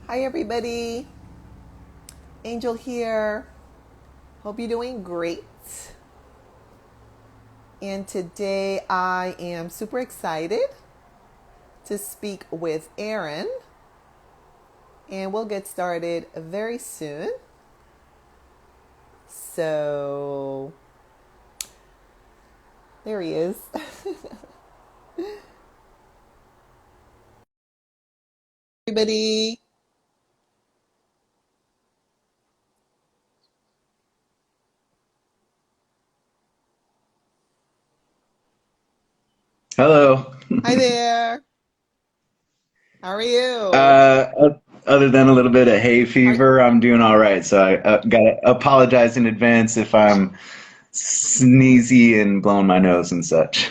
Hi, everybody. Angel here. Hope you're doing great. And today I am super excited to speak with Aaron. And we'll get started very soon. So, there he is. Everybody. Hello. Hi there. How are you? Uh, Other than a little bit of hay How, fever, I'm doing all right. So I gotta apologize in advance if I'm sneezy and blowing my nose and such.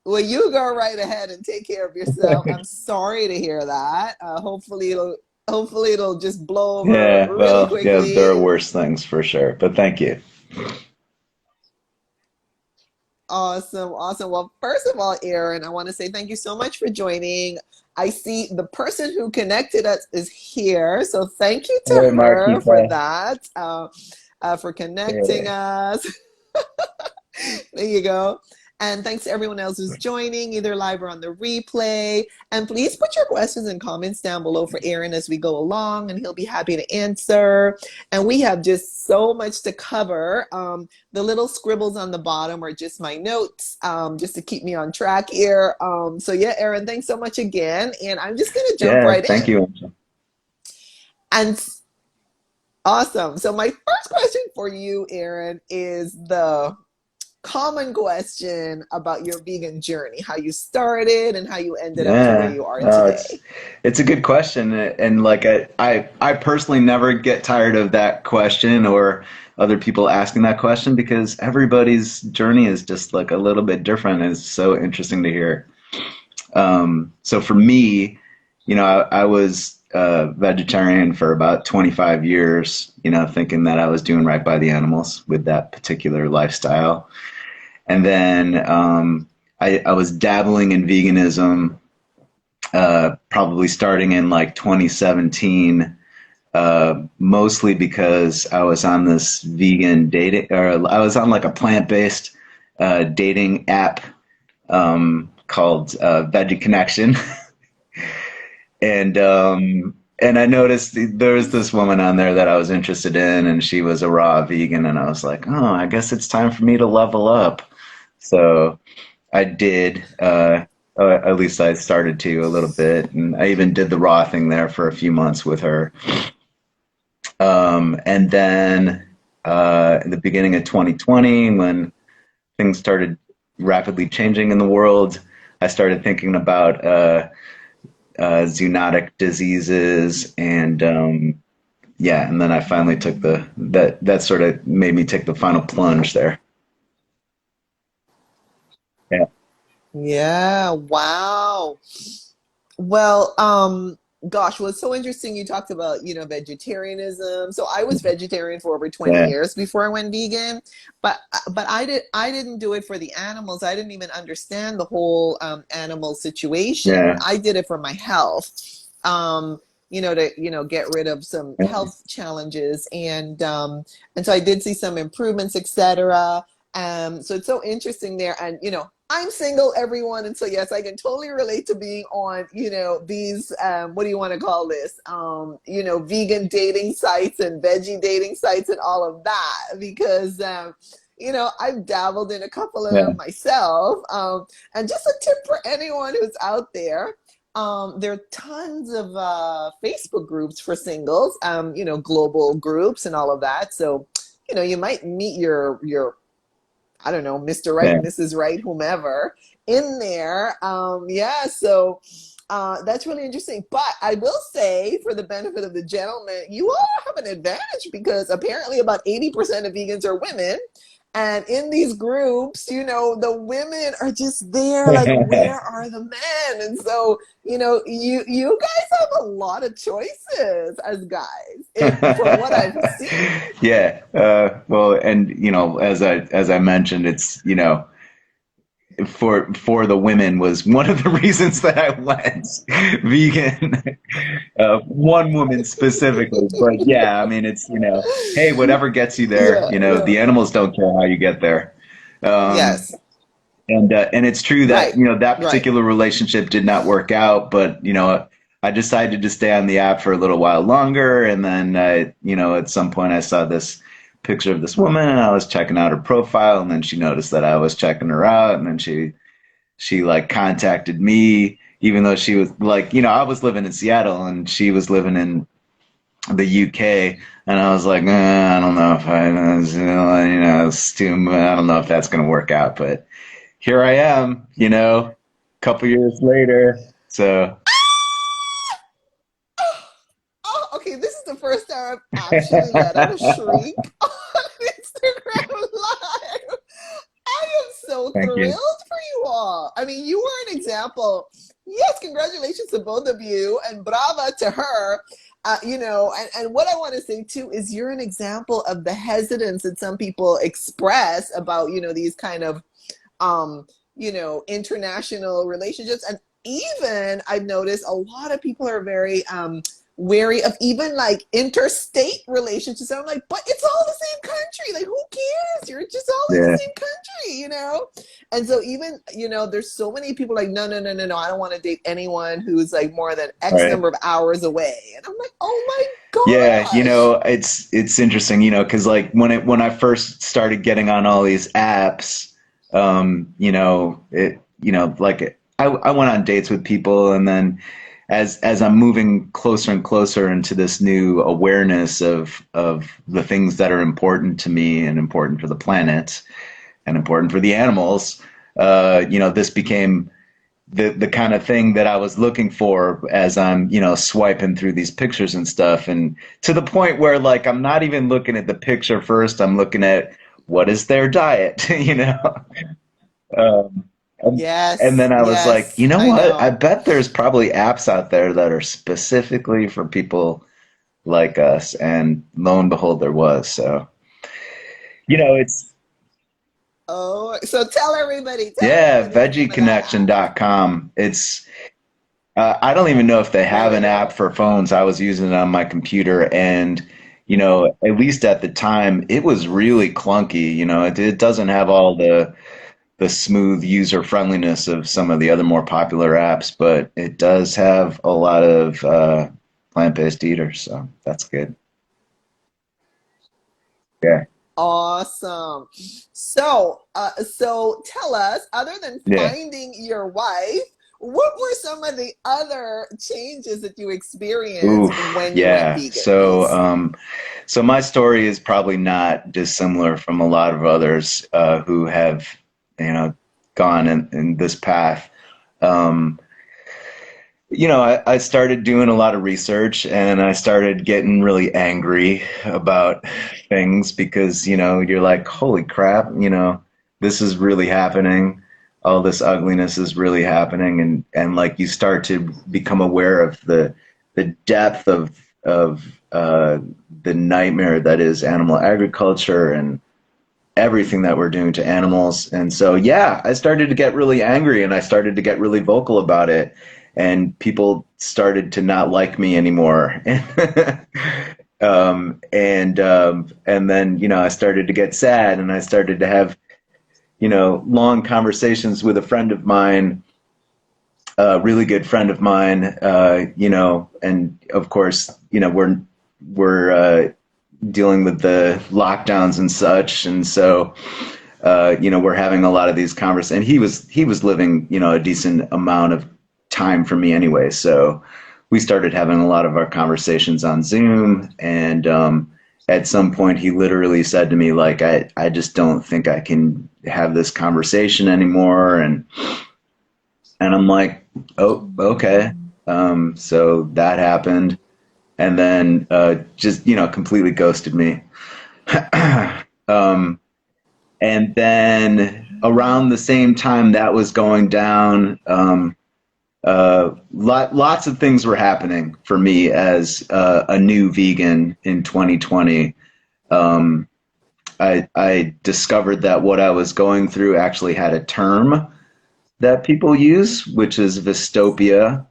well, you go right ahead and take care of yourself. I'm sorry to hear that. Hopefully it'll just blow over Yeah, really well, yeah, there are quickly. worse things for sure, but thank you. Awesome, awesome. Well, first of all, Aaron, I want to say thank you so much for joining. I see the person who connected us is here, so thank you to Hey, her for Marquita. that, for connecting Yeah. us. There you go. And thanks to everyone else who's joining, either live or on the replay. And please put your questions and comments down below for Aaron as we go along, and he'll be happy to answer. And we have just so much to cover. The little scribbles on the bottom are just my notes, just to keep me on track here. So, yeah, Aaron, thanks so much again. And I'm just going to jump Yeah, right thank in. you. And awesome. So, my first question for you, Aaron, is the common question about your vegan journey, how you started and how you ended up to where Yeah, you are no, today. it's a good question, and like I personally never get tired of that question or other people asking that question because everybody's journey is just like a little bit different. And it's so interesting to hear. So for me, I was vegetarian for about 25 years, thinking that I was doing right by the animals with that particular lifestyle. And then I was dabbling in veganism probably starting in like 2017, mostly because I was on this vegan dating, or I was on like a plant-based dating app called Veggie Connection, and I noticed there was this woman on there that I was interested in, and she was a raw vegan, and I was like, oh, I guess it's time for me to level up. So I did. At least I started to a little bit, and I even did the raw thing there for a few months with her. And then in the beginning of 2020, when things started rapidly changing in the world, I started thinking about zoonotic diseases, and yeah, and then I finally took that sort of made me take the final plunge there. Yeah, Yeah, wow. Well, gosh, well, it's so interesting you talked about, vegetarianism. So I was vegetarian for over 20 yeah, years before I went vegan, but I didn't do it for the animals. I didn't even understand the whole animal situation. yeah, I did it for my health. To get rid of some yeah, health challenges, and so I did see some improvements, etc. So it's so interesting there. And, I'm single, everyone. And so, yes, I can totally relate to being on, these, what do you want to call this? Vegan dating sites and veggie dating sites and all of that because, I've dabbled in a couple of yeah, them myself. And just a tip for anyone who's out there. There are tons of Facebook groups for singles, global groups and all of that. So, you might meet your I don't know, Mr. Right, yeah. Mrs. Right, whomever in there. Yeah, so that's really interesting. But I will say, for the benefit of the gentleman, you all have an advantage because apparently about 80% of vegans are women. And in these groups, the women are just there, like, where are the men? And so, you guys have a lot of choices as guys, from what I've seen. Yeah. Well, and as I mentioned, it's for the women was one of the reasons that I went vegan. One woman specifically, but yeah, I mean, it's, hey, whatever gets you there. Yeah, yeah. The animals don't care how you get there. Um, Yes. and it's true that, Right. that Right. particular relationship did not work out, but, I decided to stay on the app for a little while longer. And then, at some point I saw this picture of this woman and I was checking out her profile, and then she noticed that I was checking her out. And then she like contacted me, even though she was like, I was living in Seattle and she was living in the UK. And I was like, I don't know if it's too, I don't know if that's going to work out, but here I am, a couple years later. So, Oh, okay. This is the first time I've actually let out a shriek on Instagram Live. I am so thank you. thrilled for you all. I mean, you were an example. Yes, congratulations to both of you, and brava to her. And what I want to say too is you're an example of the hesitance that some people express about, these kind of international relationships. And even I've noticed a lot of people are very wary of even like interstate relationships. And I'm like, but it's all the same country. Like, who cares? You're just all in the Yeah. same country. And so even, there's so many people like, no, no, no, no, no. I don't want to date anyone who's like more than All X right. number of hours away. And I'm like, oh my Yeah, gosh. it's interesting, because like when I first started getting on all these apps, like I went on dates with people, and then as I'm moving closer and closer into this new awareness of the things that are important to me and important for the planet and important for the animals, this became the kind of thing that I was looking for as I'm, swiping through these pictures and stuff. And to the point where like I'm not even looking at the picture first, I'm looking at what is their diet, Um, and Yes, then I was like, you yes, know I what? I know. bet there's probably apps out there that are specifically for people like us. And lo and behold, there was. So, it's, Oh, so tell yeah, everybody the name of that app. veggieconnection.com. I don't even know if they have There an we app go. for phones. I was using it on my computer, and at least at the time, it was Yes. really clunky. It doesn't have all the smooth user friendliness of some of the other more popular apps, but it does have a lot of plant-based eaters, so that's good. Yeah, Awesome. So tell us, other than yeah. finding your wife, what were some of the other changes that you experienced Oof, when you went yeah. vegan, So, please? so my story is probably not dissimilar from a lot of others who have, you know, gone in this path. Um, I started doing a lot of research and I started getting really angry about things because, you're like, holy crap, this is really happening. All this ugliness is really happening. And like you start to become aware of the depth of the nightmare that is animal agriculture and everything that we're doing to animals. And so, yeah, I started to get really angry and I started to get really vocal about it. And people started to not like me anymore. And then, I started to get sad and I started to have, long conversations with a friend of mine, a really good friend of mine, and of course, we're dealing with the lockdowns and such. And so, we're having a lot of these conversations. And he was living, a decent amount of time for me anyway. So we started having a lot of our conversations on Zoom. And at some point, he literally said to me, like, I just don't think I can have this conversation anymore. And I'm like, oh, okay. So that happened. And then just, completely ghosted me. um, And then around the same time that was going down, lots of things were happening for me as a new vegan in 2020. Um, I discovered that what I was going through actually had a term. that people use, which is Vistopia.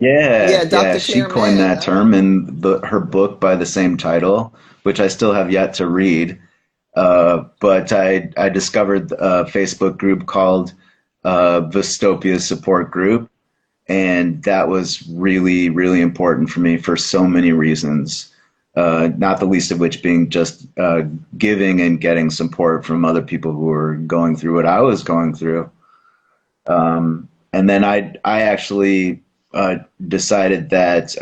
Yeah, Yeah, Dr. she Claire coined Mann. that term in her book by the same title, which I still have yet to read. But I discovered a Facebook group called Vistopia Support Group, and that was really, really important for me for so many reasons. Not the least of which being just giving and getting support from other people who were going through what I was going through. And then I actually decided that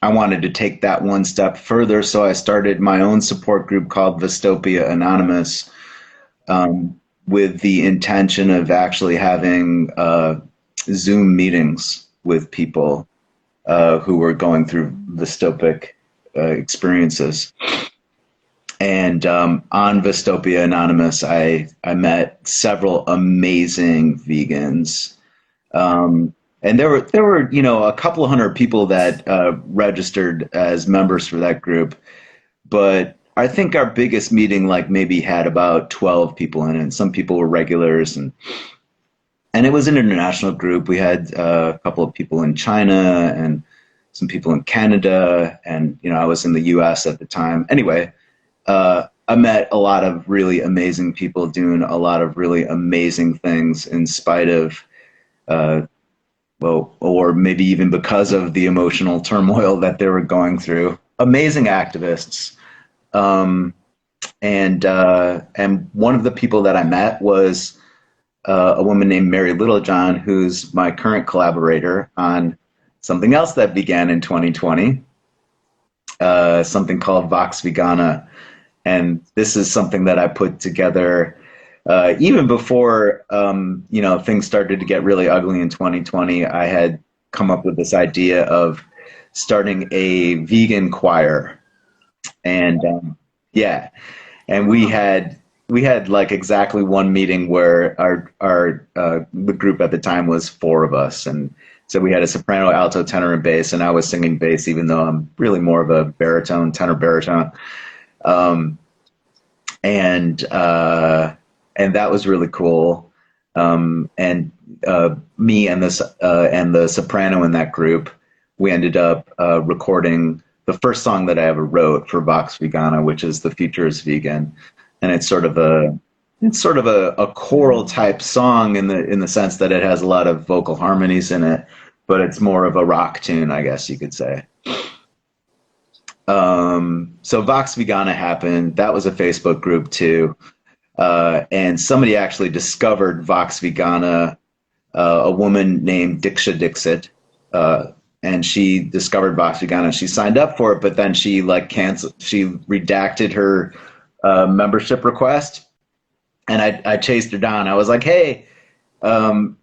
I wanted to take that one step further, so I started my own support group called Vistopia Anonymous, with the intention of actually having Zoom meetings with people who were going through dystopic experiences. And on Vistopia Anonymous, I met several amazing vegans. And there were a couple of hundred people that registered as members for that group, but I think our biggest meeting like maybe had about 12 people in it. And some people were regulars, and it was an international group. We had a couple of people in China and some people in Canada, and I was in the U.S. at the time. Anyway, I met a lot of really amazing people doing a lot of really amazing things in spite of, well, or maybe even because of the emotional turmoil that they were going through. Amazing activists. Um, and one of the people that I met was a woman named Mary Littlejohn, who's my current collaborator on something else that began in 2020, something called Vox Vegana. And this is something that I put together even before things started to get really ugly in 2020. I had come up with this idea of starting a vegan choir, and yeah, and we had like exactly one meeting where our the group at the time was four of us, and so we had a soprano, alto, tenor, and bass, and I was singing bass, even though I'm really more of a baritone, tenor, baritone. Um, and and that was really cool. And me and the soprano in that group, we ended up recording the first song that I ever wrote for Vox Vegana, which is "The Future Is Vegan," and it's sort of a choral type song in the sense that it has a lot of vocal harmonies in it, but it's more of a rock tune, I guess you could say. So Vox Vegana happened. That was a Facebook group too. And somebody actually discovered Vox Vegana, a woman named Diksha Dixit, uh, and she discovered Vox Vegana. She signed up for it, but then she like canceled. She redacted her membership request, and I chased her down. I was like, "Hey, um,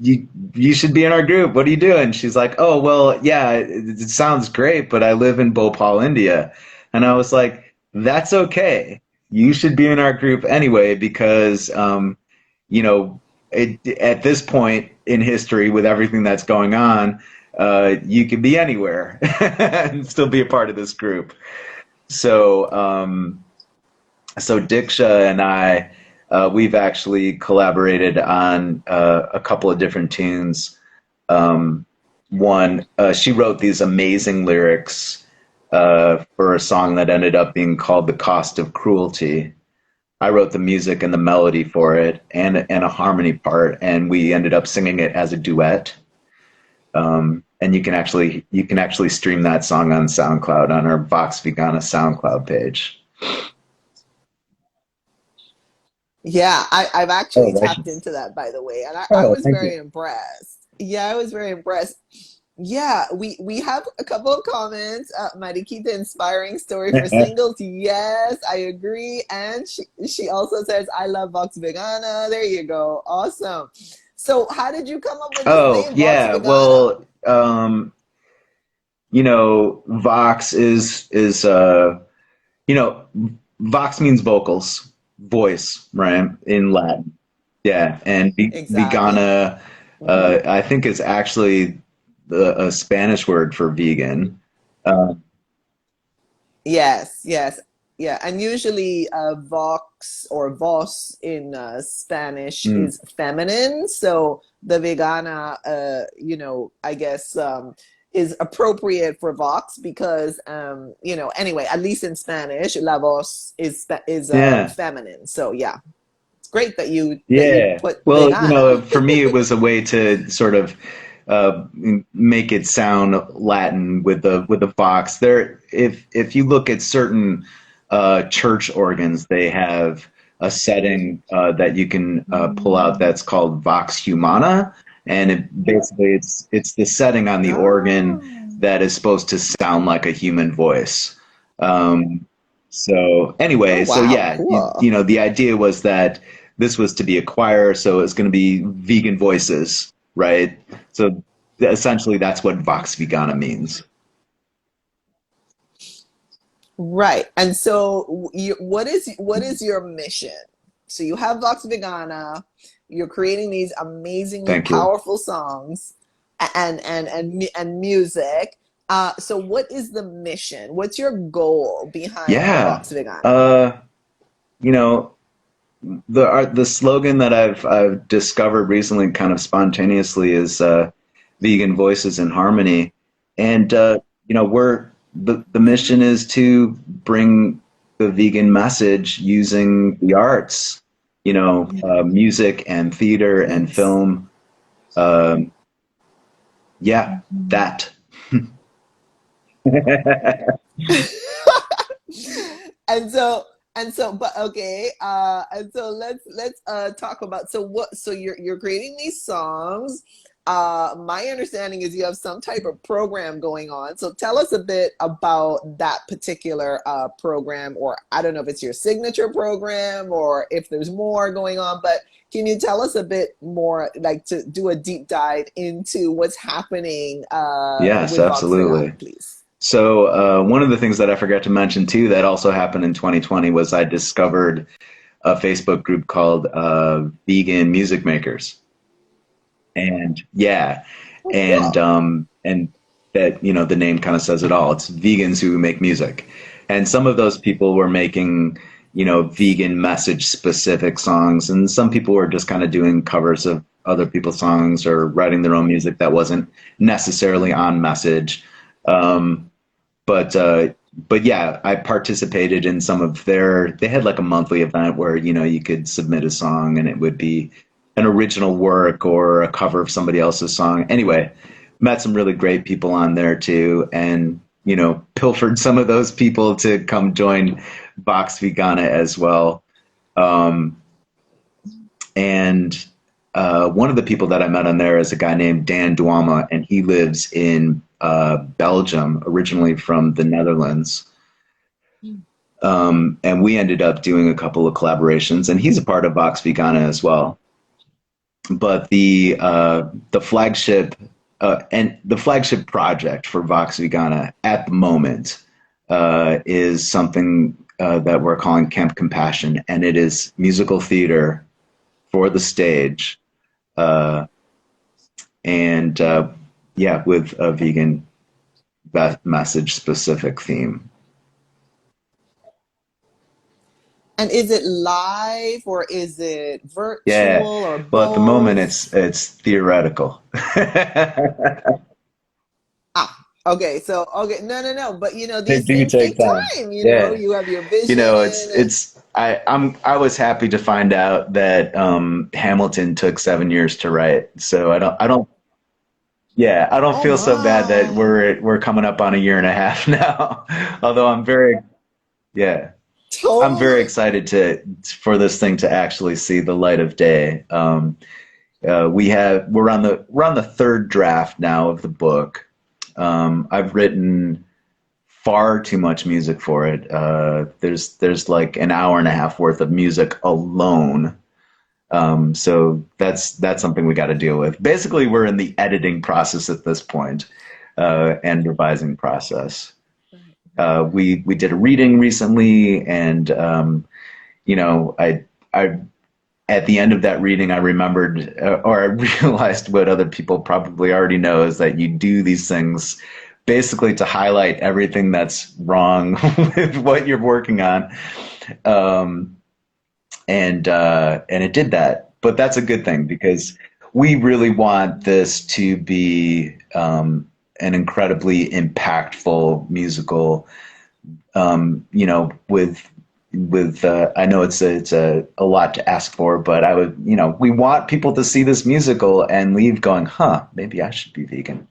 you should be in our group. What are you doing?" She's like, "Oh, well, yeah, it sounds great, but I live in Bhopal, India." And I was like, "That's okay. You should be in our group anyway because you know, at this point in history with everything that's going on, you can be anywhere and still be a part of this group." So so Diksha and I, we've actually collaborated on a couple of different tunes. Um, One, she wrote these amazing lyrics for a song that ended up being called "The Cost of Cruelty." I wrote the music and the melody for it, and a harmony part, and we ended up singing it as a duet. And you can actually stream that song on SoundCloud on our Vox Vegana SoundCloud page. Yeah, I've Oh, actually right. tapped into that, by the way, and I Oh, was thank you. very impressed. Yeah, I was very impressed. Yeah, we have a couple of comments. Marikita, inspiring story for singles. Yes, I agree. And she also says, I love Vox Vegana. There you go. Awesome. So how did you come up with this Oh, name, Vox yeah. Vegana? Well, Vox is you know, Vox means vocals, voice, right? In Latin. Yeah, and Exactly. vegana, Hmm. I think is actually a Spanish word for vegan. Uh, Yes, yes. Yeah, and usually vox or vos in Spanish Mm. is feminine. So the vegana, I guess is appropriate for vox because, anyway, at least in Spanish, la voz is Yeah. feminine. So yeah, it's great that you Yeah. put Well, vegana. for me, it was a way to sort of uh, make it sound Latin with the Vox. There, if you look at certain church organs, they have a setting that you can pull out that's called Vox Humana, and basically it's the setting on the organ Oh, that is supposed to sound like a human voice. Um, so oh anyway, so wow, yeah, cool. the idea was that this was to be a choir, so it's going to be vegan voices, right? So essentially, that's what Vox Vegana means. Right. And so what is your mission? So you have Vox Vegana, you're creating these amazingly Thank you. powerful songs and music. So what is the mission? What's your goal behind Yeah. Vox Vegana? Uh, you know, the slogan that I've discovered recently, kind of spontaneously, is "Vegan Voices in Harmony," and we're the mission is to bring the vegan message using the arts, music and theater and Yes. film. Um, yeah, that. And so but okay, and so let's talk about, so you're creating these songs. My understanding is you have some type of program going on, so tell us a bit about that particular program, or I don't know if it's your signature program or if there's more going on, but can you tell us a bit more, like to do a deep dive into what's happening Yes, with Vox absolutely. Vegana, please? So one of the things that I forgot to mention too that also happened in 2020 was I discovered a Facebook group called Vegan Music Makers, and yeah, Oh, cool. and that the name kind of says it all. It's vegans who make music, and some of those people were making vegan message specific songs, and some people were just kind of doing covers of other people's songs or writing their own music that wasn't necessarily on message. Um, but uh, but yeah, I participated in some of their. They had like a monthly event where you could submit a song and it would be an original work or a cover of somebody else's song. Anyway, met some really great people on there too, and pilfered some of those people to come join Vox Vegana as well. Um, and one of the people that I met on there is a guy named Dan Duama, and he lives in Belgium, originally from the Netherlands. And we ended up doing a couple of collaborations, and he's a part of Vox Vegana as well. But the flagship and the flagship project for Vox Vegana at the moment is something that we're calling Camp Compassion, and it is musical theater for the stage, uh, and yeah, with a vegan message specific theme. And is it live or is it virtual Yeah. or Well, at the moment, it's both? it's theoretical. Ah, okay. So, okay. No, no, no. But They these do things take take time. time. Yeah. You have your vision It's and I was happy to find out that Hamilton took 7 years to write. So I don't yeah, I don't oh feel so bad that my, we're coming up on a year and a half now. Although yeah, I'm very totally. excited to for this thing to actually see the light of day. We're on the third draft now of the book. I've written far too much music for it. There's like an hour and a half worth of music alone. So that's something we got to deal with. Basically, we're in the editing process at this point, and revising process. Right, right. We did a reading recently, and I at the end of that reading, I remembered, or I realized what other people probably already know is that you do these things basically to highlight everything that's wrong with what you're working on. Um, and it did that. But that's a good thing because we really want this to be an incredibly impactful musical. With I know it's a lot to ask for, but I would, we want people to see this musical and leave going, huh, maybe I should be vegan.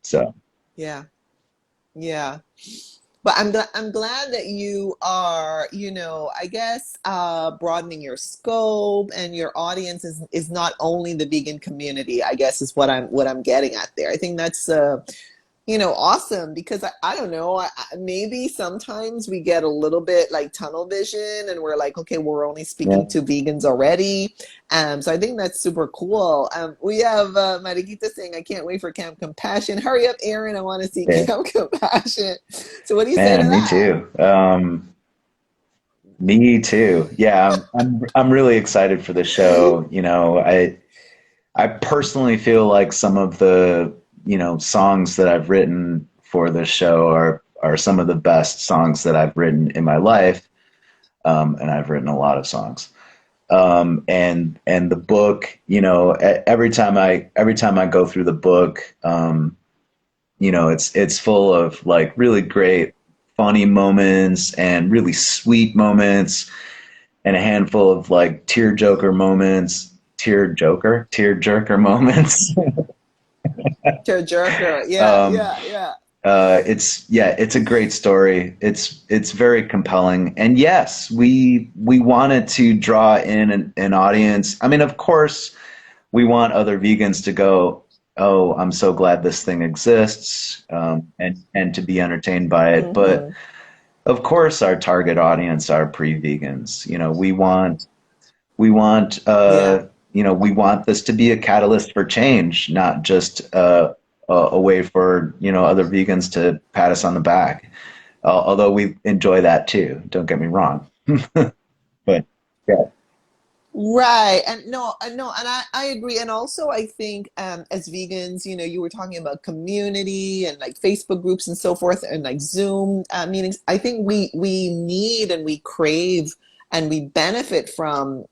So Yeah. Yeah. But I'm glad that you are, I guess broadening your scope, and your audience is not only the vegan community, I guess is what I'm getting at there. I think that's awesome, because I don't know, maybe sometimes we get a little bit like tunnel vision, and we're like, okay, we're only yeah, speaking to vegans already. So I think that's super cool. We have Mariquita saying, I can't wait for Camp Compassion. Hurry up, Aaron, I want to see yeah, Camp Compassion. So what do you say to man, me that? too. Me too. Yeah, I'm really excited for the show. I personally feel like some of the, songs that I've written for this show are some of the best songs that I've written in my life. And I've written a lot of songs. And the book, every time I go through the book, it's full of like really great funny moments and really sweet moments and a handful of like tear jerker moments. To a jerker. Yeah, um, yeah, yeah. it's a great story. It's very compelling, and yes, we wanted to draw in an audience. I mean, of course, we want other vegans to go, oh, I'm so glad this thing exists, and to be entertained by it. But Hmm. of course, our target audience are pre-vegans. We want we want this to be a catalyst for change, not just a way for other vegans to pat us on the back. Although we enjoy that too. Don't get me wrong. But yeah, Right. And no, no, and I agree. And also I think as vegans, you were talking about community and like Facebook groups and so forth, and like Zoom meetings. I think we need and we crave and we benefit from,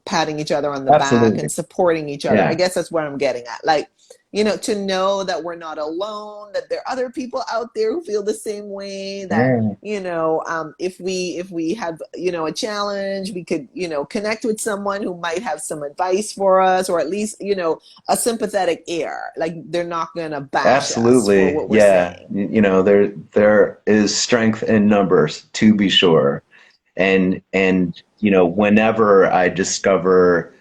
patting each other on the back absolutely. and supporting each other. I Yeah, guess that's what I'm getting at. Like, to know that we're not alone, that there are other people out there who feel the same way, that yeah, if we have a challenge, we could connect with someone who might have some advice for us, or at least a sympathetic ear, like they're not gonna bash us for absolutely. what we're Yeah, saying. there is strength in numbers, to be sure. And whenever I discover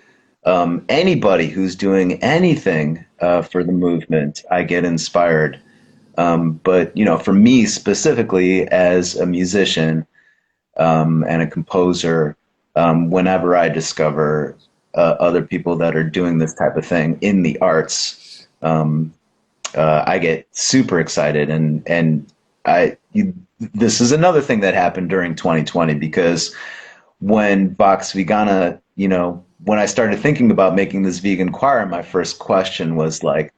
anybody who's doing anything for the movement, I get inspired. But for me specifically, as a musician and a composer, whenever I discover other people that are doing this type of thing in the arts, I get super excited. This is another thing that happened during 2020, because when Vox Vegana, when I started thinking about making this vegan choir, my first question was like,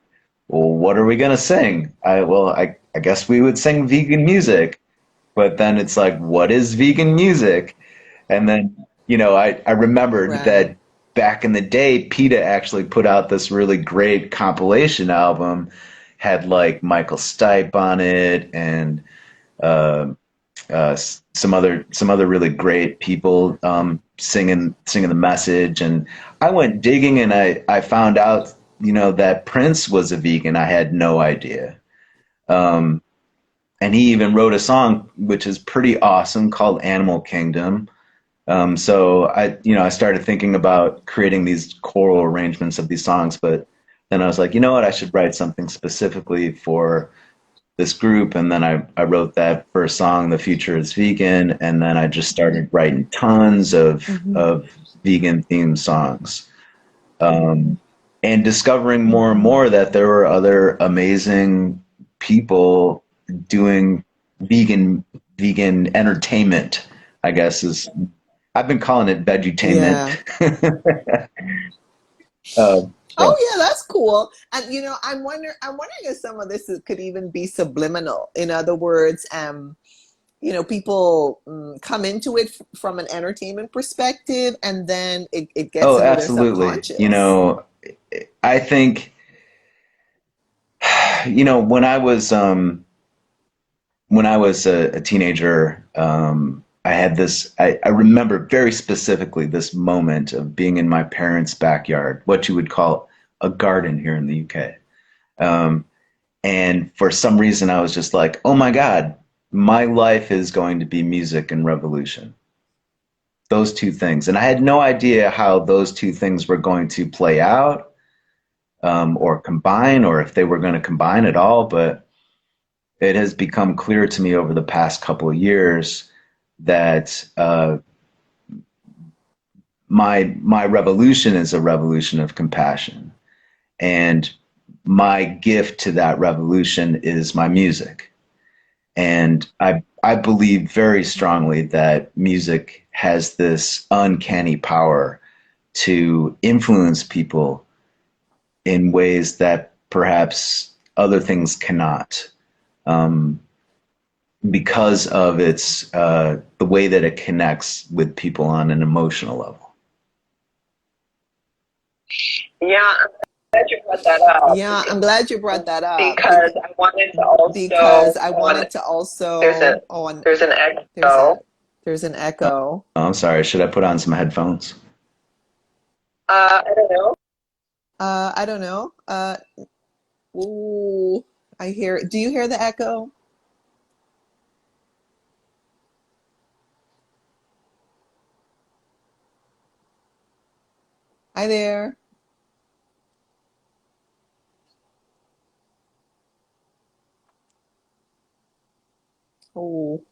well, what are we gonna sing? I guess we would sing vegan music, but then it's like, what is vegan music? And then, I remembered Right. that back in the day, PETA actually put out this really great compilation album, had like Michael Stipe on it, and uh, some other really great people singing the message. And I went digging, and I found out that Prince was a vegan. I had no idea. Um, and he even wrote a song which is pretty awesome called Animal Kingdom. So I started thinking about creating these choral arrangements of these songs, but then I was like, you know what, I should write something specifically for this group. And then I wrote that first song, The Future is Vegan. And then I just started writing tons Hmm. of vegan themed songs. Um, and discovering more and Hmm. more that there were other amazing people doing vegan entertainment, I guess is I've been calling it vegetainment. Yeah. Yeah. Oh yeah, that's cool. And I'm wondering if some of this could even be subliminal. In other words, people come into it from an entertainment perspective, and then it gets Oh, into their absolutely. subconscious. I think, when I was a teenager, I had this, I remember very specifically this moment of being in my parents' backyard, what you would call a garden here in the UK. Um, and for some reason, I was just like, oh my God, my life is going to be music and revolution. Those two things. And I had no idea how those two things were going to play out, or combine, or if they were going to combine at all. But it has become clear to me over the past couple of years that my revolution is a revolution of compassion, and my gift to that revolution is my music. And I believe very strongly that music has this uncanny power to influence people in ways that perhaps other things cannot. Um, because of its the way that it connects with people on an emotional level. Yeah, I'm glad you brought that up Yeah, I'm glad you brought that up because I wanted to because also I want wanted to there's a also. Oh, and there's an there's a echo. there's an echo. Oh, I'm sorry. Should I put on some headphones? I don't know. I don't know. Ooh, I hear. Do you hear the echo? Hi there. Oh,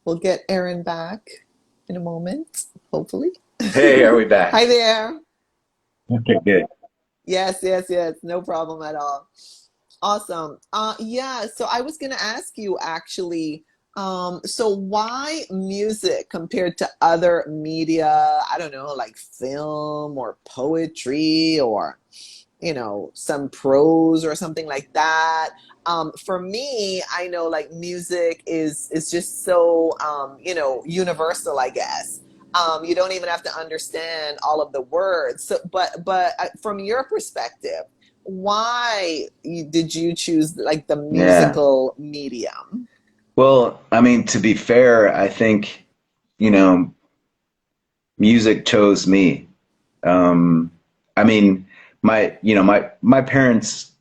we'll get Erin back in a moment, hopefully. Hey, are we back? Hi there. Okay, good. Yes, yes, yes. No problem at all. Awesome. Yeah, so I was going to ask you actually, so why music compared to other media? I don't know, like film or poetry or, some prose or something like that. For me, I know like music is just so universal, I guess. You don't even have to understand all of the words. So, but from your perspective, why did you choose like the Yeah. musical medium? Well, I mean, to be fair, I think, you know, music chose me. Um, I mean, my parents,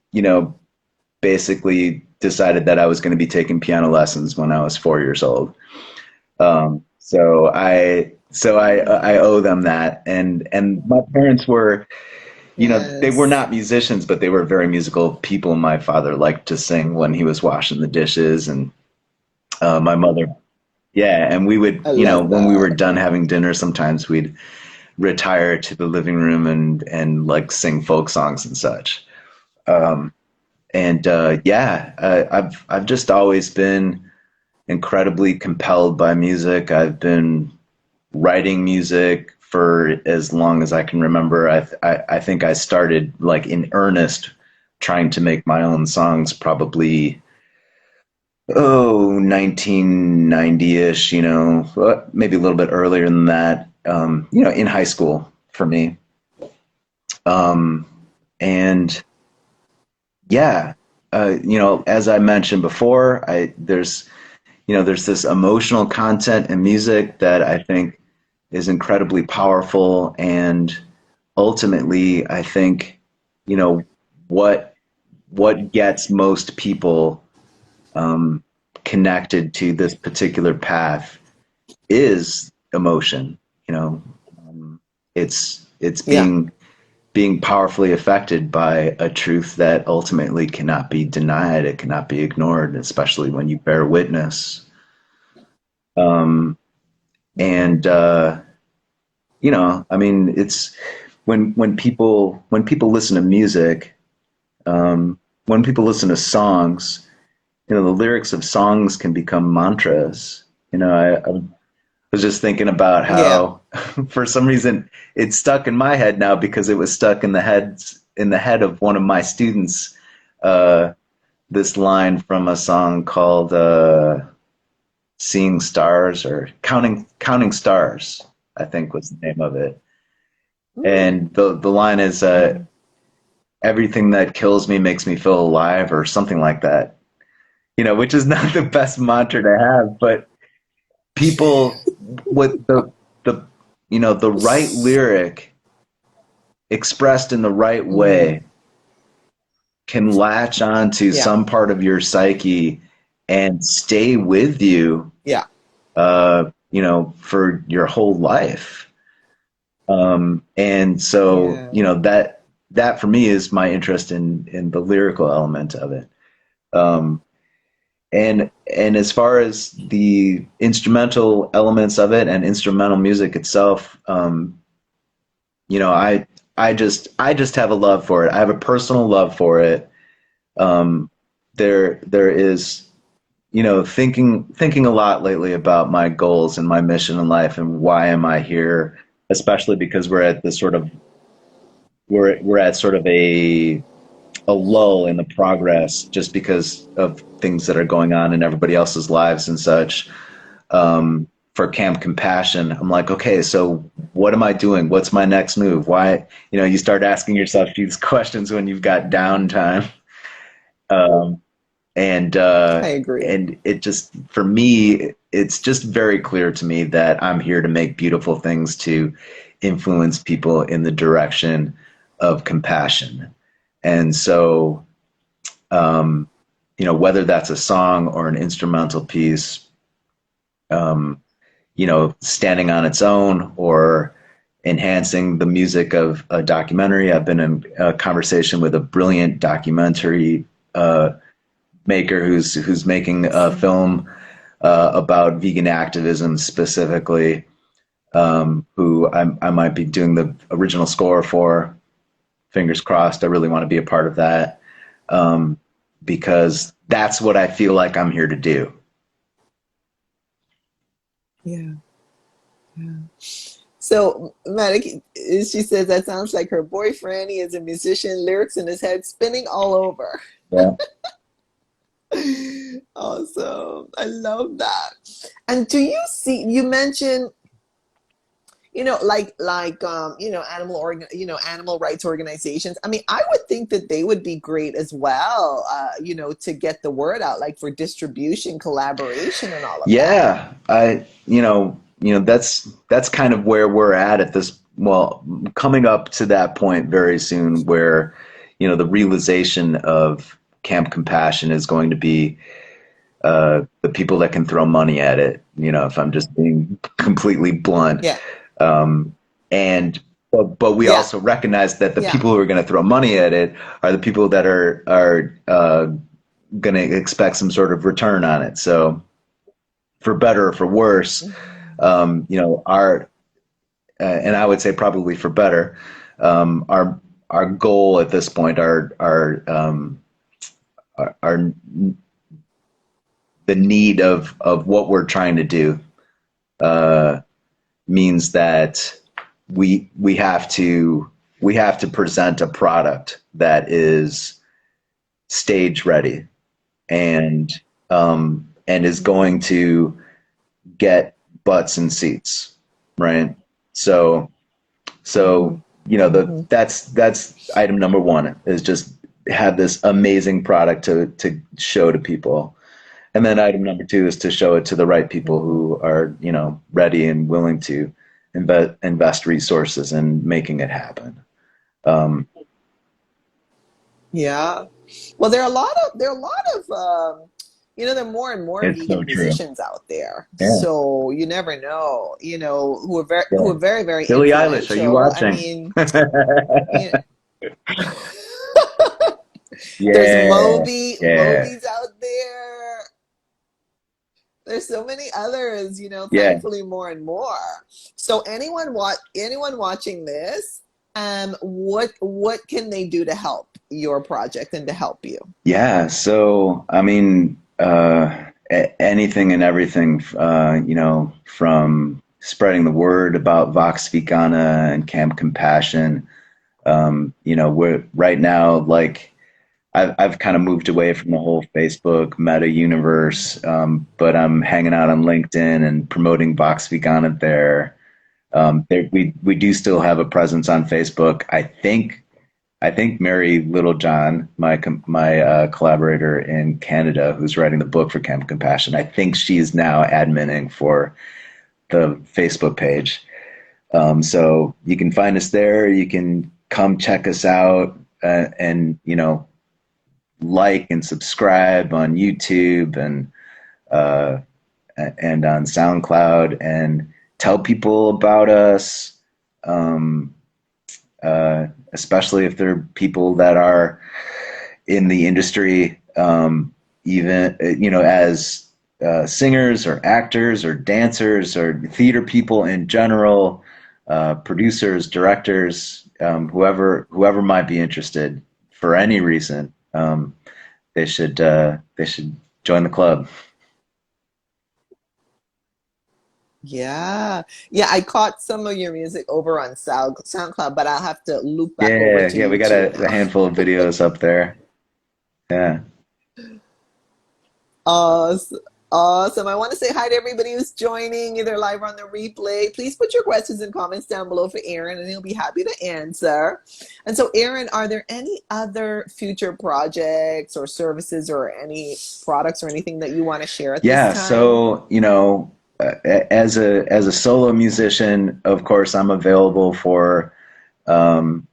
basically decided that I was going to be taking piano lessons when I was 4 years old. So I owe them that. And my parents were, they were Yes, not musicians, but they were very musical people. My father liked to sing when he was washing the dishes, and my mother, yeah. And we would, I love when we were that. done having dinner, sometimes we'd retire to the living room and like sing folk songs and such. Um, and yeah, I've just always been incredibly compelled by music. I've been writing music for as long as I can remember. I think I started like in earnest trying to make my own songs probably 1990-ish, maybe a little bit earlier than that. In high school for me. Um, and yeah, as I mentioned before, I there's this emotional content in music that I think is incredibly powerful, and ultimately, I think, you know, what what gets most people um, connected to this particular path is emotion. You know, it's Yeah. being powerfully affected by a truth that ultimately cannot be denied. It cannot be ignored, especially when you bear witness. Um, and you know, I mean, it's when people listen to music, when people listen to songs, you know, the lyrics of songs can become mantras. You know, I was just thinking about Yeah. how, for some reason, it's stuck in my head now because it was stuck in the head of one of my students. Uh, this line from a song called "Seeing Stars" or "Counting Stars," I think was the name of it. Mm, And the line is mm, "Everything that kills me makes me feel alive" or something like that. You know, which is not the best mantra to have, but people with the you know the right lyric expressed in the right mm, way can latch on to yeah. some part of your psyche and stay with you, Yeah. you know, for your whole life. And so, Yeah. you know, that for me is my interest in the lyrical element of it. Um, and as far as the instrumental elements of it and instrumental music itself, you know, I just have a love for it. I have a personal love for it. Um, there is, you know, thinking a lot lately about my goals and my mission in life and why am I here, especially because we're at sort of a lull in the progress just because of things that are going on in everybody else's lives and such. For Camp Compassion, I'm like, okay, so what am I doing? What's my next move? Why, you know, you start asking yourself these questions when you've got downtime. Um, I agree. and it just for me it's just very clear to me that I'm here to make beautiful things to influence people in the direction of compassion. And so you know, whether that's a song or an instrumental piece, um, you know, standing on its own or enhancing the music of a documentary. I've been in a conversation with a brilliant documentary maker who's making a Awesome. film about vegan activism specifically, who I might be doing the original score for. Fingers crossed. I really want to be a part of that, because that's what I feel like I'm here to do. Yeah. Yeah. So, Matic, she says that sounds like her boyfriend. He is a musician, lyrics in his head spinning all over. Yeah. Awesome. I love that. And do you see, you mentioned, animal rights organizations. I mean, I would think that they would be great as well, to get the word out, like for distribution, collaboration, and all of that. Yeah, you know, that's kind of where we're at this, well, coming up to that point very soon where, you know, the realization of Camp Compassion is going to be the people that can throw money at it, you know, if I'm just being completely blunt. Yeah. Um, and but we Yeah. also recognize that the Yeah. people who are going to throw money at it are the people that are going to expect some sort of return on it. So for better or for worse, Mhm. you know, and I would say probably for better, our goal at this point, our the need of what we're trying to do uh, means that we have to present a product that is stage ready and and is going to get butts and seats, right? So so Mhm. you know Mhm. that's item number one is just have this amazing product to show to people. And then item number two is to show it to the right people Mhm. who are, you know, ready and willing to invest resources in making it happen. Um, Yeah. Well, there are more and more it's so vegan true. musicians out there. Yeah. So you never know, who Yeah. are very, very Billie Eilish, are you influential. I watching? mean, you there's Yeah. Yeah. Moby's out there. there's so many others, Yeah. thankfully more and more. So anyone watching this, what can they do to help your project and to help you? Yeah. So, I mean, anything and everything, from spreading the word about Vox Vegana and Camp Compassion. We're right now, like, I've kind of moved away from the whole Facebook meta universe, but I'm hanging out on LinkedIn and promoting Vox Vegana there. We do still have a presence on Facebook. I think Mary Littlejohn, my collaborator in Canada, who's writing the book for Camp Compassion, I think she's now adminning for the Facebook page. So you can find us there. You can come check us out, and like and subscribe on YouTube uh, and on SoundCloud, and tell people about us. Um, Especially if they're people that are in the industry, even as singers or actors or dancers or theater people in general, producers, directors, whoever might be interested for any reason, they should join the club. Yeah. Yeah, I caught some of your music over on SoundCloud, but I'll have to loop back over Yeah, to yeah, we got YouTube a now. handful of videos up there. Yeah. Awesome. Awesome. I want to say hi to everybody who's joining, either live or on the replay. Please put your questions and comments down below for Aaron, and he'll be happy to answer. And so, Aaron, are there any other future projects or services or any products or anything that you want to share at this Yeah, time? so as a solo musician, of course, I'm available for um,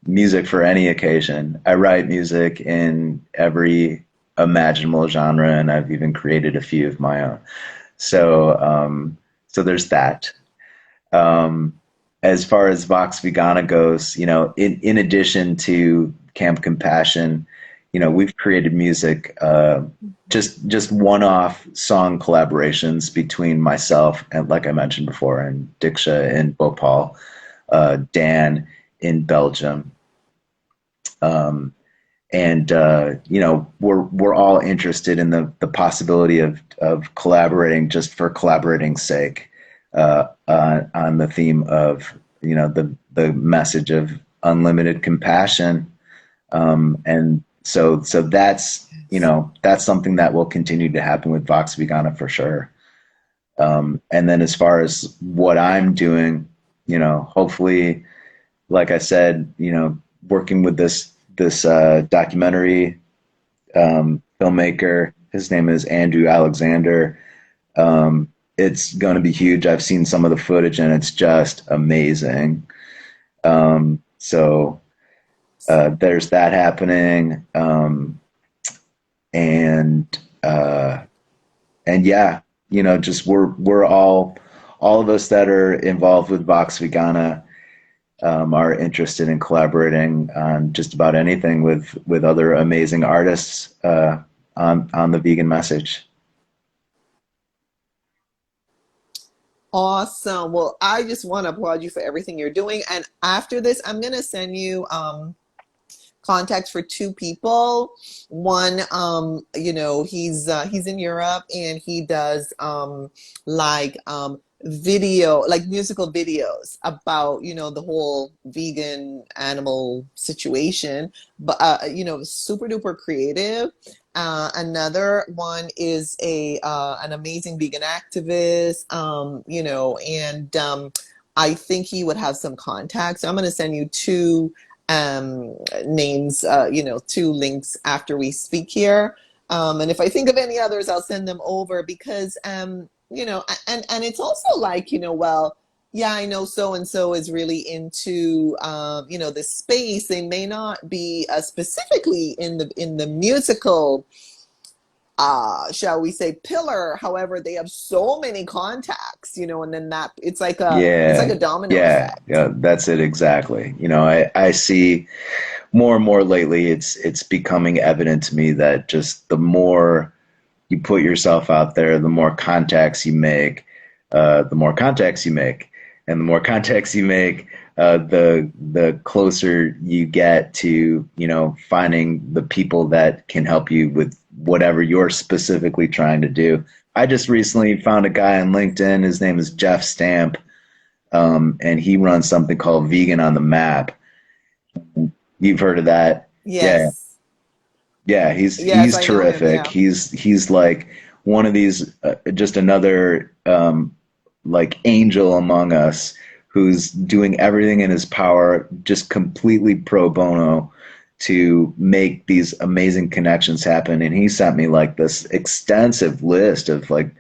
music for any occasion. I write music in every imaginable genre, and I've even created a few of my own. So there's that. Um, as far as Vox Vegana goes, in addition to Camp Compassion, we've created music, just one-off song collaborations between myself and, like I mentioned before, and Diksha in Bhopal, Dan in Belgium, um, and we're all interested in the possibility of collaborating just for collaborating's sake, on the theme of the message of unlimited compassion, and so that's something that will continue to happen with Vox Vegana for sure. And then as far as what I'm doing, hopefully, like I said, working with this documentary filmmaker. His name is Andrew Alexander. It's going to be huge. I've seen some of the footage and it's just amazing. So there's that happening, and and yeah, just we're all of us that are involved with Vox Vegana, are interested in collaborating on just about anything with other amazing artists, on the vegan message. Awesome. Well, I just want to applaud you for everything you're doing. And after this, I'm going to send you contacts for two people. One, he's in Europe and he does video, like musical videos about the whole vegan animal situation, but super duper creative. Another one is a an amazing vegan activist, and I think he would have some contacts. So I'm going to send you two names, two links after we speak here. And if I think of any others, I'll send them over because, and it's also like, well, yeah, I know so and so is really into, this space. They may not be specifically in the musical, shall we say, pillar. However, they have so many contacts, and then that it's like a Yeah, domino yeah, effect. yeah, that's it exactly. I see more and more lately, it's becoming evident to me that just the more you put yourself out there, the more contacts you make, the more contacts you make, and the more contacts you make, the closer you get to, you know, finding the people that can help you with whatever you're specifically trying to do. I just recently found a guy on LinkedIn. His name is Jeff Stamp, and he runs something called Vegan on the Map. You've heard of that? Yeah, Yes. yeah. Yes, He's I know him. terrific. Yeah. He's like one of these, just another like angel among us who's doing everything in his power, just completely pro bono to make these amazing connections happen. And he sent me like this extensive list of like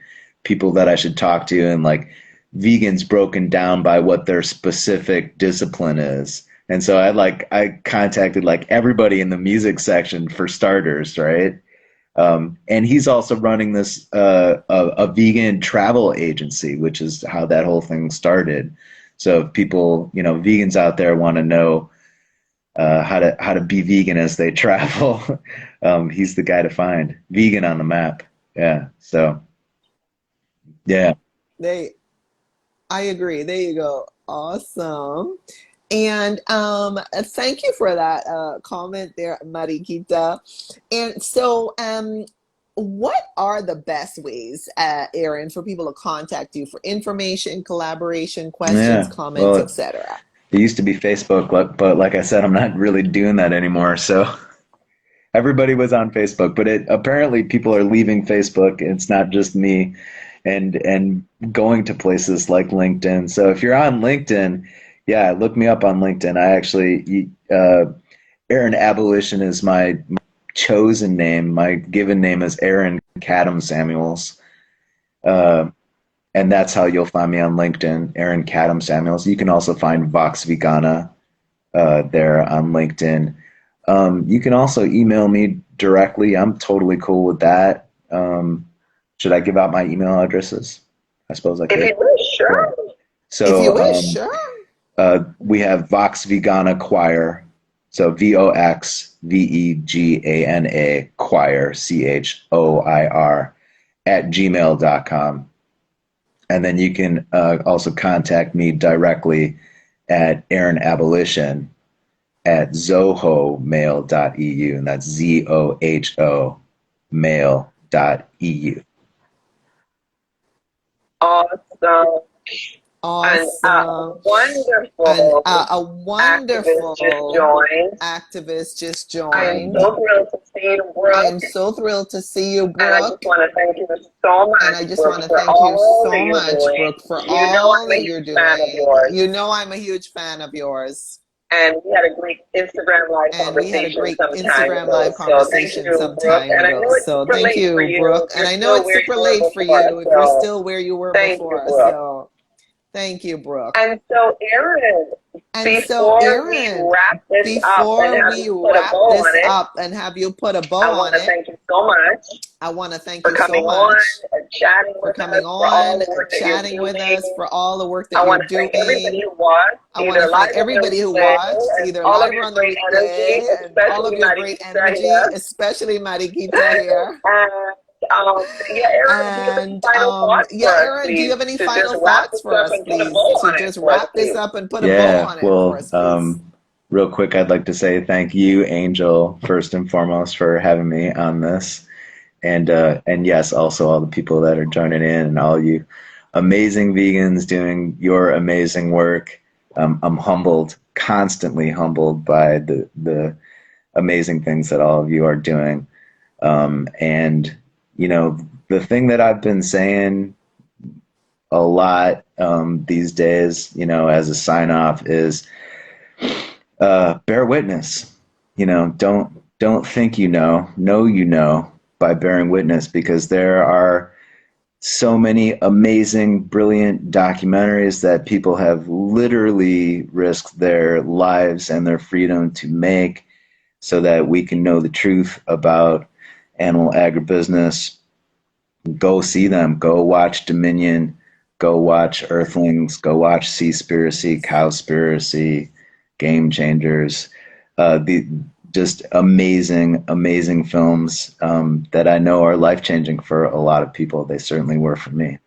people that I should talk to, and like vegans broken down by what their specific discipline is. And so I contacted like everybody in the music section for starters, right? And he's also running this a vegan travel agency, which is how that whole thing started. So if people, you know, vegans out there want to know how to be vegan as they travel, he's the guy to find. Vegan on the Map. Yeah. So yeah, They I agree. There you go. Awesome. And thank you for that comment there, Mariquita. And so, what are the best ways, Aaron, for people to contact you for information, collaboration, questions, yeah. comments, Well, etc.? it used to be Facebook, but like I said, I'm not really doing that anymore. So everybody was on Facebook, but it apparently people are leaving Facebook. It's not just me, and going to places like LinkedIn. So if you're on LinkedIn, yeah, look me up on LinkedIn. I actually Aaron Abolition is my chosen name. My given name is Aaron Cadam Samuels. Uh, and that's how you'll find me on LinkedIn, Aaron Cadam Samuels. You can also find Vox Vegana there on LinkedIn. You can also email me directly. I'm totally cool with that. Should I give out my email addresses? I suppose I If could. you wish, Yeah. sure. If you So wish, sure. we have Vox Vegana Choir. So VoxVegana Choir, CHOIR, at gmail.com. And then you can also contact me directly at Aaron Abolition at zohomail.eu, and that's ZOHO mail.eu. Awesome. And Awesome. And wonderful a activist just wonderful joined. activist just I am joined. so thrilled to see you, I Brooke. am so thrilled to see you, And I just Brooke. want to thank you so And much, I just want Brooke, to for thank you all that so you're much, doing. Brooke, for You know all I'm a that you're huge fan of doing. yours. You know I'm a huge fan of yours. And we had a great Instagram live And we had a conversation great some time Instagram ago. live So thank conversation you, some Brooke. time And I ago. know it's So super thank late for you, you. Brooke. And You're I know still it's where you super were late for before. you if you're So still where you were thank you, before. Brooke. So thank you, Brooke. And so, Aaron, And so, before we Aaron, wrap this up and before have we you put a wrap bow this on it, up and have you put a bow I want on to it, thank you so much I want to thank for you so coming on much and chatting for with coming us, for all on, the work that you're chatting with us, doing. for all the work that I you're want to thank everybody doing. who watched, I want to either thank live or the everybody who replay, watched, and either all of live or your on the great energy, replay, and all of especially your great Mariquita energy, here. especially Mariquita here. Yeah, Aaron, do you have any And final thoughts yeah, for us, Aaron, do you please? have any To just final wrap thoughts this for up us, and put a please? bow To on it just for us, wrap this please. up and put a bow Yeah, on it for well, us, please. real quick, I'd like to say thank you, Angel, first and foremost, for having me on this. And yes, also all the people that are joining in, and all you amazing vegans doing your amazing work. I'm humbled, constantly humbled by the amazing things that all of you are doing. And you know, the thing that I've been saying a lot these days, you know, as a sign off is bear witness. You know, don't think you know you know by bearing witness, because there are so many amazing, brilliant documentaries that people have literally risked their lives and their freedom to make so that we can know the truth about animal agribusiness. Go see them. Go watch Dominion. Go watch Earthlings. Go watch Seaspiracy, Cowspiracy, Game Changers. The just amazing, amazing films that I know are life changing for a lot of people. They certainly were for me.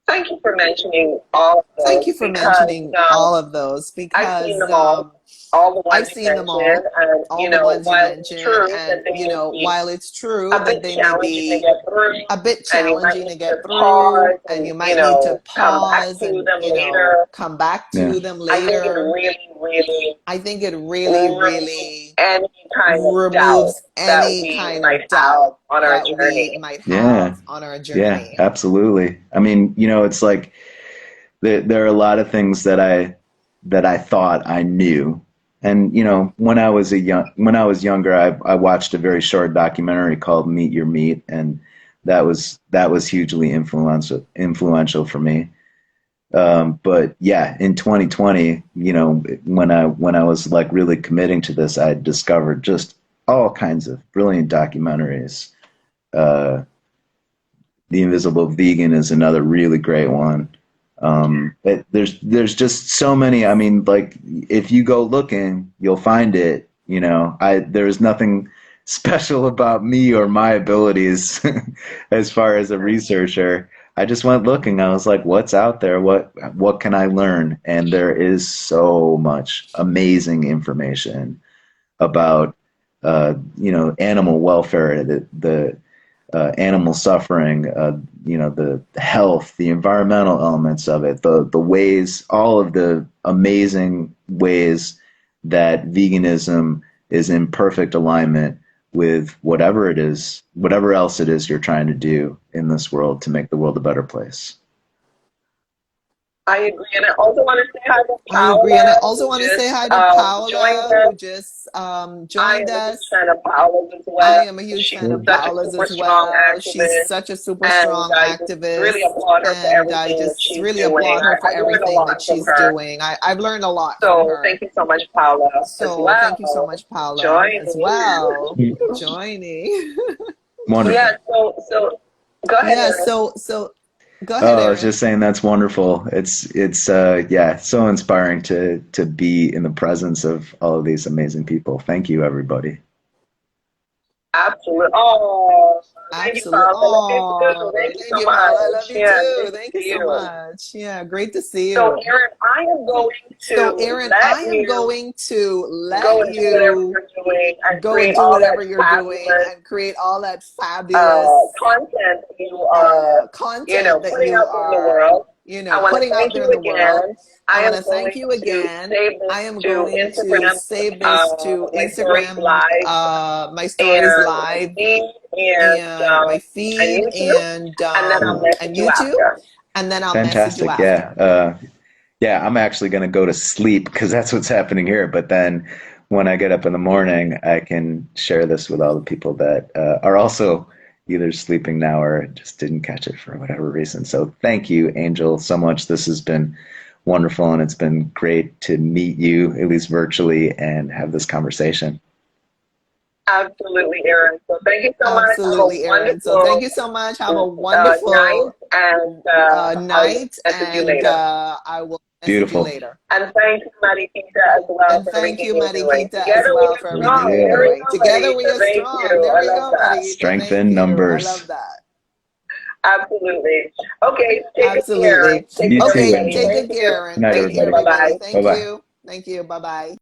Thank you for mentioning all of Thank those you for because mentioning all of those I've seen because them all the I've ones you seen them mentioned, and all the ones you while it's mentioned, true that and they may be while it's true a that bit they may challenging to be get through, a bit and you might challenging to need to get through, pause and you and might need to come back pause to and them later. come back Yeah. to them I think it later. really, really I think it really, removes really any kind of doubt removes that any we kind might of have doubt on our that we journey. might Yeah. have on our Yeah, journey. absolutely. I mean, it's like there are a lot of things that I thought I knew. And when I was younger, I watched a very short documentary called Meet Your Meat, and that was hugely influential for me. But yeah, in 2020, when I was like really committing to this, I discovered just all kinds of brilliant documentaries. Uh, The Invisible Vegan is another really great one. There's just so many. I mean, like if you go looking, you'll find it. There's nothing special about me or my abilities as far as a researcher. I just went looking. I was like, what's out there? What can I learn? And there is so much amazing information about animal welfare, the animal suffering, the health, the environmental elements of it, the ways, all of the amazing ways that veganism is in perfect alignment with whatever it is, whatever else it is you're trying to do in this world to make the world a better place. I agree, and I also want to say hi to I agree. And I Paola, also who want to say just hi to joined Paola, us. who just I joined am a huge us. fan of Paola's as I well. am a huge She's fan of Cool. such a Paola's super as strong well. She's activist, such a super and strong I just really activist, applaud her for and I everything that just she's really doing. applaud her for I've learned a everything that lot from she's her. doing. I've learned a lot from So her. thank you so much, Paula, as So thank you so well. much, Paula, as Joining. well, joining. Wonderful. Yeah, so go ahead, Yeah, Erin. so go ahead, Oh, I was Aaron. just saying that's wonderful. It's yeah, so inspiring to be in the presence of all of these amazing people. Thank you, everybody. Absolutely. Oh, thank you, Absolutely. Paula. I love you too. Oh, Thank you thank so you, Paula. I much. love you Yeah, too. great to Thank you see so you. much. Yeah, great to see So, you. Erin, I am going So, to Aaron, let I am you going to go let and do whatever you you're doing and go and create do all that whatever you're doing fabulous and create all that fabulous content you are, content that putting you out there in the are, world. I want to putting out thank there you in the world. again. I I want am to thank going you to again. save I this am to going to Instagram, save this to my stories Instagram, live my stories and my live feed and my and feed YouTube, and then I'll message and you YouTube, after. and then I'll message you Fantastic. Yeah. after. Yeah, I'm actually going to go to sleep because that's what's happening here. But then when I get up in the morning, I can share this with all the people that are also either sleeping now or just didn't catch it for whatever reason. So thank you, Angel, so much. This has been wonderful, and it's been great to meet you, at least virtually, and have this conversation. Absolutely, Erin. So thank you so much. Have a Absolutely, Aaron. So thank wonderful you so much. Have a night, wonderful and I'll night, message you and later. I will message you Beautiful. later. And thank you, Marikita, as well, And for thank everything you, you're doing. Marikita, as Together we well, are for everything strong. you're There we doing. go, Together we Marikita. are Thank strong. you. There I we love go, that. Marikita. Strength Thank in you. I numbers. love that. Absolutely. Okay, take good care. Absolutely. Take You care, too, Okay, everybody. take Angel. Thank good you. care, Good Aaron. night, Take Thank you, care. everybody. Bye bye. everybody. Bye Thank bye. you. Thank you. Bye bye.